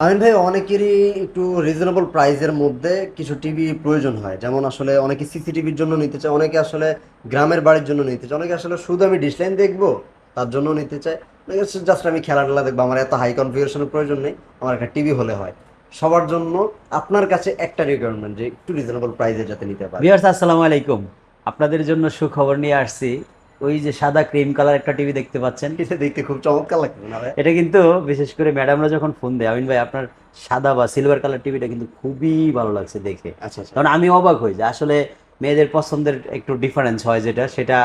আমিন ভাই, অনেকেরই একটু রিজনেবল প্রাইসের মধ্যে কিছু টিভি প্রয়োজন হয়। যেমন আসলে অনেকে সিসিটিভির জন্য নিতে চায়, অনেকে আসলে গ্রামের বাড়ির জন্য নিতে চায়, অনেকে আসলে শুধু আমি ডিশ লাইন দেখবো তার জন্য নিতে চায়, অনেকে জাস্ট আমি খেলাধুলা দেখবো, আমার এত হাই কনফিগারেশনের প্রয়োজন নেই, আমার একটা টিভি হলে হয়। সবার জন্য আপনার কাছে একটা রিকোয়ারমেন্ট যে একটু রিজনেবল প্রাইসে যাতে নিতে পারে। ভিউয়ার্স আসসালামু আলাইকুম। আপনাদের জন্য সুখবর নিয়ে আসছি। ওই যে সাদা ক্রিম কালার একটা টিভি দেখতে পাচ্ছেন, এটা দেখতে খুব চমৎকার লাগছে না ভাই? এটা কিন্তু বিশেষ করে ম্যাডামরা যখন ফোন দেয়, আমিন ভাই আপনার সাদা বা সিলভার কালার টিভিটা কিন্তু খুবই ভালো লাগছে দেখে। আচ্ছা আচ্ছা। কারণ আমি অবাক হই যে আসলে মেয়েদের পছন্দের একটু ডিফারেন্স হয়, যেটা সেটা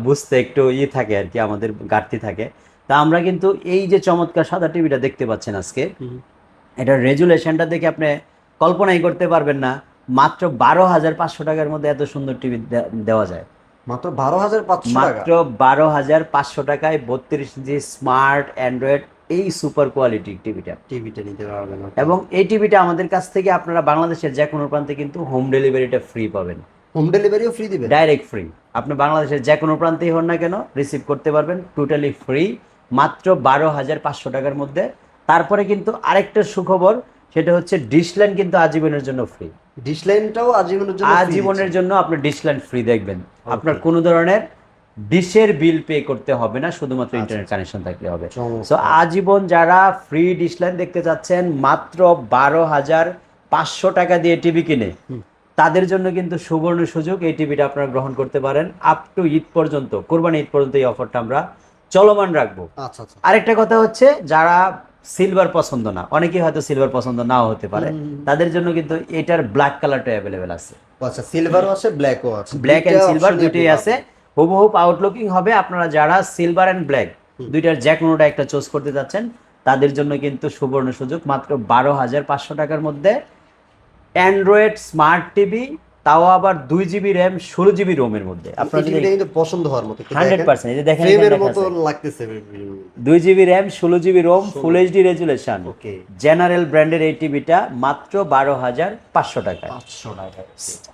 বুঝতে একটু থাকে আর কি, আমাদের ঘাটতি থাকে। তা আমরা কিন্তু এই যে চমৎকার সাদা টিভিটা দেখতে পাচ্ছেন আজকে, হুম। এটার রেজুলেশনটা দেখে আপনি কল্পনাই করতে পারবেন না। মাত্র 12,500 টাকার মধ্যে এত সুন্দর টিভি দেওয়া যায়। মাত্র 12,500 টাকা? মাত্র 12,500 টাকায় 32 ইঞ্চি স্মার্ট অ্যান্ড্রয়েড এই সুপার কোয়ালিটি টিভিটা। টিভিটা নিতে পারবেন, ওকে। এবং এই টিভিটা আমাদের কাছ থেকে আপনারা বাংলাদেশের যে কোনো প্রান্তে কিন্তু হোম ডেলিভারিটা ফ্রি পাবেন। হোম ডেলিভারিও ফ্রি দিবেন? Direct free. আপনি বাংলাদেশের যে কোনো প্রান্তেই হন না কেন, রিসিভ করতে পারবেন টোটালি ফ্রি, মাত্র 12,500 টাকার মধ্যে। তারপরে কিন্তু আরেকটা সুখবর, সেটা হচ্ছে ডিশলাইন কিন্তু আজীবনের জন্য ফ্রি। ডিশ লাইনটাও আজীবনের জন্য ফ্রি দিচ্ছে? আজীবনের জন্য আপনি ডিশলাইন ফ্রি দেখবেন। আপনার ওকে। কোনো ধরনের ডিশের বিল পে করতে হবে না, শুধুমাত্র আচ্ছা ইন্টারনেট আচ্ছা। কানেকশন থাকলে হবে। সো চমৎকার। আজীবন যারা ফ্রি ডিশলাইন দেখতে চাচ্ছেন মাত্র 12,500 টাকা দিয়ে টিভি কিনে, হুম। তাদের জন্য কিন্তু সুবর্ণ সুযোগ, এই টিভিটা আপনারা গ্রহণ করতে পারেন আপ টু ঈদ পর্যন্ত, কোরবানি ঈদ পর্যন্ত এই অফারটা আমরা চলমান রাখবো। আচ্ছা আচ্ছা। আরেকটা কথা হচ্ছে, যারা সিলভার পছন্দ না, অনেকেই হয়তো সিলভার পছন্দ নাও হতে পারে, তাদের জন্য কিন্তু এটার ব্ল্যাক কালারটা অ্যাভেলেবেল আছে। ও আচ্ছা, সিলভারও আছে, ব্ল্যাকও আছে, ব্ল্যাক দুইটা অ্যান্ড সিলভার অপশনই আপনি দুইটাই আছে। পাবেন। হুবহুব আউটলুকিং হবে। আপনারা যারা সিলভার অ্যান্ড ব্ল্যাক হুম। দুইটার যে কোনোটা একটা চুজ করতে যাচ্ছেন, তাদের জন্য কিন্তু সুবর্ণ সুযোগ, মাত্র 12,500 টাকার মধ্যে অ্যান্ড্রয়েড স্মার্ট টিভি, তাও আবার 2 জিবি র্যাম 16 জিবি রোমের মধ্যে। আপনারা এই যদি টিভিটা কিন্তু পছন্দ হওয়ার মতো, একটু দেখেন। 100%, এই যে দেখেন এখানে ফ্রেমের লেখা মতো আছে লাগতেছে। 2 জিবি র্যাম 16 জিবি রোম, ফুল 16। এইচডি রেজুলেশন, ওকে। জেনারেল ব্র্যান্ডের এই টিভিটা মাত্র 12,500 টাকায়। 500 টাকা?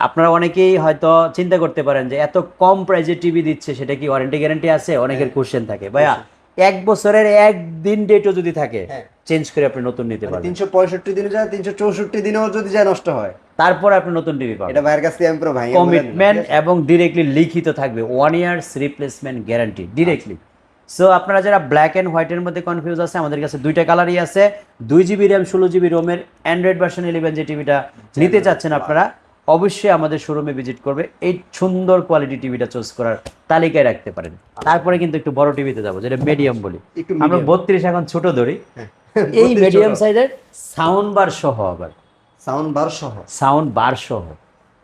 আপনারা অনেকেই হয়তো চিন্তা করতে পারেন যে এত কম প্রাইসে টিভি দিচ্ছে, সেটা কি ওয়ারেন্টি গ্যারান্টি আছে? অনেকের হ্যাঁ। কোশ্চেন থাকে, ভাইয়া অবশ্যই। 1 বছরের একদিন ডেটও যদি থাকে, হ্যাঁ। চেঞ্জ করে আপনি নতুন নিতে মানে পারবেন। 365 দিনে যায়, 364 দিনেও যদি যায় নষ্ট হয়, তারপর আপনি নতুন টিভি পাবেন। এটা ভাইয়ের কাছ থেকে আমি পুরো ভাঙিয়ে বলে নিলাম, ঠিক কমিটমেন্ট আছে? এবং ডিরেক্টলি লিখিত থাকবে 1 years replacement guarantee directly. So আপনারা যারা ব্ল্যাক অ্যান্ড হোয়াইটের মধ্যে কনফিউজ আছে, আমাদের কাছে দুইটা কালারই আছে। 2 জিবি র্যাম 16 জিবি রোমের অ্যান্ড্রয়েড ভার্সন 11 যে টিভিটা নিতে চাচ্ছেন আপনারা, অবশ্যই আমাদের শোরুমে ভিজিট করবে, এই সুন্দর কোয়ালিটি টিভিটা চুজ করার তালিকায় রাখতে পারেন। তারপরে কিন্তু একটু বড় টিভিতে যাবো, যেটা মিডিয়াম বলি একটু আমরা, মিডিয়াম। 32 এখন ছোট ধরি। হ্যাঁ। এই 32 মিডিয়াম ছোট। সাইজের সাউন্ড বার সহ, আবার সাউন্ড বার সহ? সাউন্ড বার সহ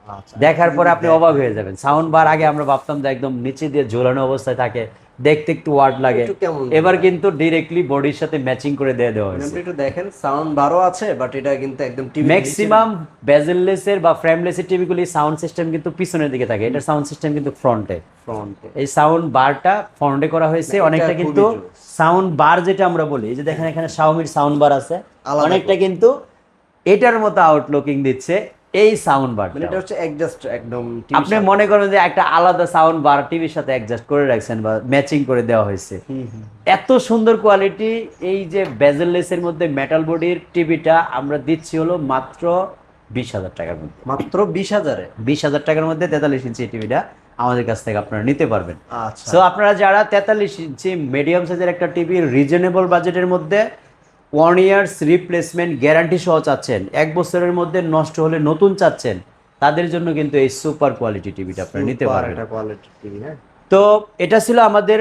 আচ্ছা। দেখার পরে আপনি দেখ- অবাক হয়ে যাবেন। সাউন্ড বার আগে আমরা ভাবতাম যে একদম নিচে দিয়ে ঝোলানো অবস্থায় থাকে, দেখতে একটু ওয়ার্ড লাগে, একটু কেমন এবার লাগে। কিন্তু ডিরেক্টলি বডির সাথে ম্যাচিং করে দিয়ে দেওয়া আপনি হয়েছে। একটু দেখেন, সাউন্ড বারও আছে, বাট এটা কিন্তু একদম টিভি ম্যাক্সিমাম বেজেললেসের বা ফ্রেমলেসের টিভিগুলি সাউন্ড সিস্টেম কিন্তু পিছনের দিকে থাকে, এটার সাউন্ড সিস্টেম কিন্তু ফ্রন্টে। ফ্রন্টে। এই সাউন্ড বারটা ফ্রন্টে করা হয়েছে। না, এটা অনেকটা খুবই কিন্তু জোস। সাউন্ড বার যেটা আমরা বলি, এই যে দেখেন এখানে শাওমির সাউন্ড বার আছে, আলাদা অনেকটা করে। কিন্তু এটার মতো আউটলুকিং দিচ্ছে এই সাউন্ড মানে বারটা। এটা হচ্ছে অ্যাডজাস্ট একদম টিভির আপনি সাথে। মনে করেন যে একটা আলাদা সাউন্ড বার টিভির সাথে অ্যাডজাস্ট করে রাখছেন বা ম্যাচিং করে দেওয়া হয়েছে। হুম হুম। এত সুন্দর কোয়ালিটি এই যে বেজেললেসের মধ্যে মেটাল বডির টিভিটা আমরা দিচ্ছি হলো মাত্র 20,000 টাকার মধ্যে। মাত্র 20,000-এ? 20,000 টাকার মধ্যে 43 ইঞ্চি টিভিটা আমাদের কাছ থেকে আপনারা নিতে পারবেন। আচ্ছা। সো আপনারা যারা 43 ইঞ্চি মিডিয়াম সাইজের একটা টিভি রিজনেবল বাজেটের মধ্যে 1 ইয়ার্স রিপ্লেসমেন্ট গ্যারান্টি সহ চাচ্ছেন, 1 বছরের মধ্যে নষ্ট হলে নতুন চাচ্ছেন, তাদের জন্য কিন্তু এই সুপার কোয়ালিটি টিভিটা আপনারা নিতে সুপার পারবেন। একটা কোয়ালিটি টিভি, হ্যাঁ। তো এটা ছিল আমাদের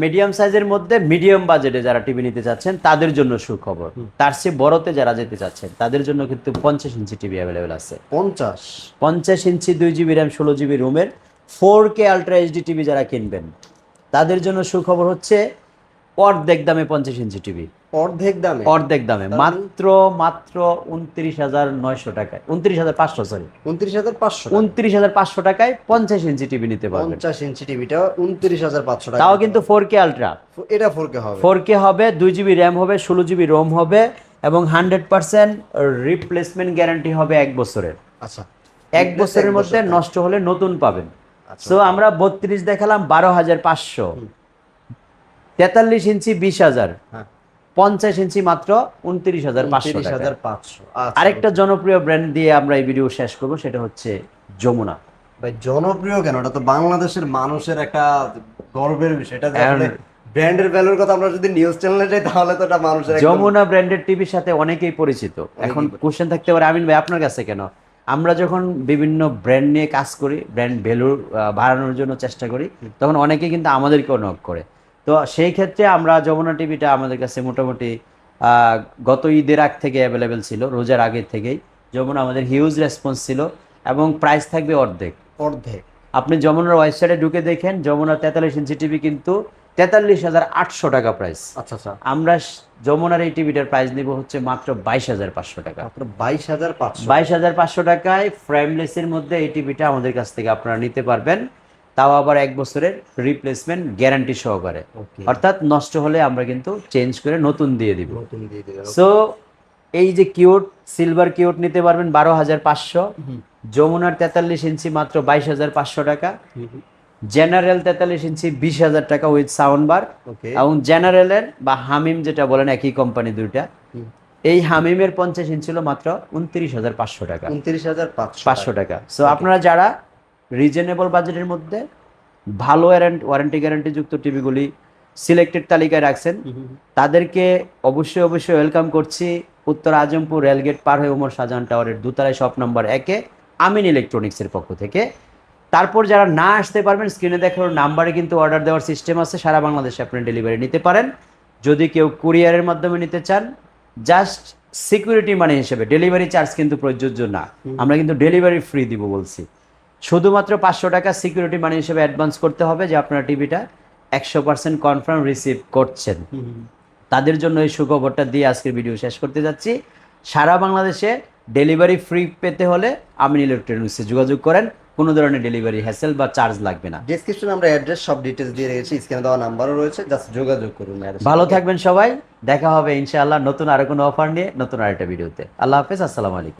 মিডিয়াম সাইজের মধ্যে মিডিয়াম বাজেটে যারা টিভি নিতে চাচ্ছেন তাদের জন্য সুখবর। তার চেয়ে বড়তে যারা যেতে চাচ্ছেন, তাদের জন্য কিন্তু 50 ইঞ্চি টিভি অ্যাভেলেবেল আছে। 50? 50 ইঞ্চি 2 জিবি র্যাম 16 জিবি রোমের 4K আলট্রা এইচডি টিভি যারা কিনবেন, তাদের জন্য সুখবর হচ্ছে অর্ধেক দামে 50 ইঞ্চি টিভি। অর্ধেক দামে? অর্ধেক দামে তার মানে মাত্র মাত্র 29,900 টাকায়, 29,500, সরি 29,500 টাকা? 29,500 টাকায় 50 ইঞ্চি টিভি নিতে পারবেন। 50 ইঞ্চি টিভিটা 29,500 টাকা? তাও কিন্তু 4K আলট্রা। এটা 4K হবে? 4K হবে, 2 জিবি র্যাম হবে, 16 জিবি রোম হবে, এবং 100% রিপ্লেসমেন্ট গ্যারান্টি হবে 1 বছরের। আচ্ছা। 1 বছরের মধ্যে থাকে। নষ্ট হলে নতুন পাবেন। আচ্ছা। সো আমরা 32 দেখালাম 12,500, হুম। 43 ইঞ্চি 20,000, হ্যাঁ। 50 ইঞ্চি মাত্র 29,500 টাকা। 29,500। আচ্ছা, আরেকটা জনপ্রিয় ব্র্যান্ড দিয়ে আমরা এই ভিডিও শেষ করব, সেটা হচ্ছে যমুনা। ভাই জনপ্রিয় কেন, এটা তো বাংলাদেশের মানুষের একটা গর্বের বিষয়। এটা যে আসলে ব্র্যান্ডের ভ্যালুর কথা আমরা যদি নিউজ চ্যানেলে যাই তাহলে তো এটা মানুষের একদম যমুনা ব্র্যান্ডের টিভির সাথে অনেকেই পরিচিত। এখন কোশ্চেন থাকতে পারে আমিন ভাই আপনার কাছে কেন? আমরা যখন বিভিন্ন ব্র্যান্ড নিয়ে কাজ করি, ব্র্যান্ড ভ্যালু বাড়ানোর জন্য চেষ্টা করি, তখন অনেকে কিন্তু আমাদেরকেও নক করে। তো সেই ক্ষেত্রে আমরা যমুনা টিভিটা আমাদের কাছে মোটামুটি গত ঈদের আগ থেকে অ্যাভেলেবেল ছিল, রোজার আগের থেকেই যমুনা আমাদের হিউজ রেসপন্স ছিল, এবং প্রাইস থাকবে অর্ধেক। অর্ধেক। আপনি যমুনার ওয়েবসাইটে ঢুকে দেখেন, যমুনার 43 ইঞ্চি টিভি কিন্তু 43,800 টাকা প্রাইস। আচ্ছা আচ্ছা, আমরা যমুনার এই টিভিটার প্রাইস নিব হচ্ছে মাত্র 22,500 টাকা। মাত্র 22,500। 22,500 টাকায় ফ্রেমলেসের মধ্যে এই টিভিটা আমাদের কাছ থেকে আপনারা নিতে পারবেন, তাও আবার 1 বছরের রিপ্লেসমেন্ট গ্যারান্টি সহকারে। ওকে, অর্থাৎ নষ্ট হলে আমরা কিন্তু চেঞ্জ করে নতুন দিয়ে দিব। নতুন দিয়ে দিলেন। সো এই যে কিউট সিলভার কিউট নিতে পারবেন 12,500, যমুনার 43 ইঞ্চি মাত্র 22,500 টাকা, জেনারেল 43 ইঞ্চি 20,000 টাকা উইথ সাউন্ড বার, ওকে, এবং জেনারেলের বা হামিম যেটা বলেন একই কোম্পানি দুইটা, এই হামিমের 50 ইঞ্চি ছিল মাত্র 29,500 টাকা। 29,500 টাকা। সো আপনারা যারা রিজনেবল বাজেটের মধ্যে ভালো ওয়ারেন্টি গ্যারান্টি যুক্ত টিভিগুলি সিলেক্টেড তালিকায় রাখছেন, তাদেরকে অবশ্যই অবশ্যই ওয়েলকাম করছি উত্তর আজমপুর রেলগেট পার হয়ে ওমর শাহজাহান টাওয়ারের দোতলায় শপ নম্বর 1-এ আমিন ইলেকট্রনিক্সের পক্ষ থেকে। তারপর যারা না আসতে পারবেন, স্ক্রিনে দেখার নাম্বারে কিন্তু অর্ডার দেওয়ার সিস্টেম আছে, সারা বাংলাদেশে আপনি ডেলিভারি নিতে পারেন। যদি কেউ কুরিয়ারের মাধ্যমে নিতে চান, জাস্ট সিকিউরিটি মানি হিসেবে, ডেলিভারি চার্জ কিন্তু প্রযোজ্য না, আমরা কিন্তু ডেলিভারি ফ্রি দিব বলছি। শুধুমাত্র 500 টাকা সিকিউরিটি মানি হিসেবে অ্যাডভান্স করতে হবে, যে আপনার টিভিটা 100% কনফার্ম রিসিভ করছেন। তাদের জন্য এই সুখবরটা দিয়ে আজকের ভিডিও শেষ করতে যাচ্ছি। সারা বাংলাদেশে ডেলিভারি ফ্রি পেতে হলে আমিন ইলেকট্রনিক্সে যোগাযোগ করেন, কোনো ধরনের ডেলিভারি হ্যাসেল বা চার্জ লাগবে না। ডেসক্রিপশনে আমরা অ্যাড্রেস সব ডিটেইলস দিয়ে রেখেছি, স্ক্রিনে দেওয়া নাম্বারও রয়েছে, জাস্ট যোগাযোগ করুন। ভালো থাকবেন সবাই, দেখা হবে ইনশাআল্লাহ নতুন আরো কোনো অফার নিয়ে নতুন আরেকটা ভিডিওতে। আল্লাহ হাফেজ, আসসালামু আলাইকুম।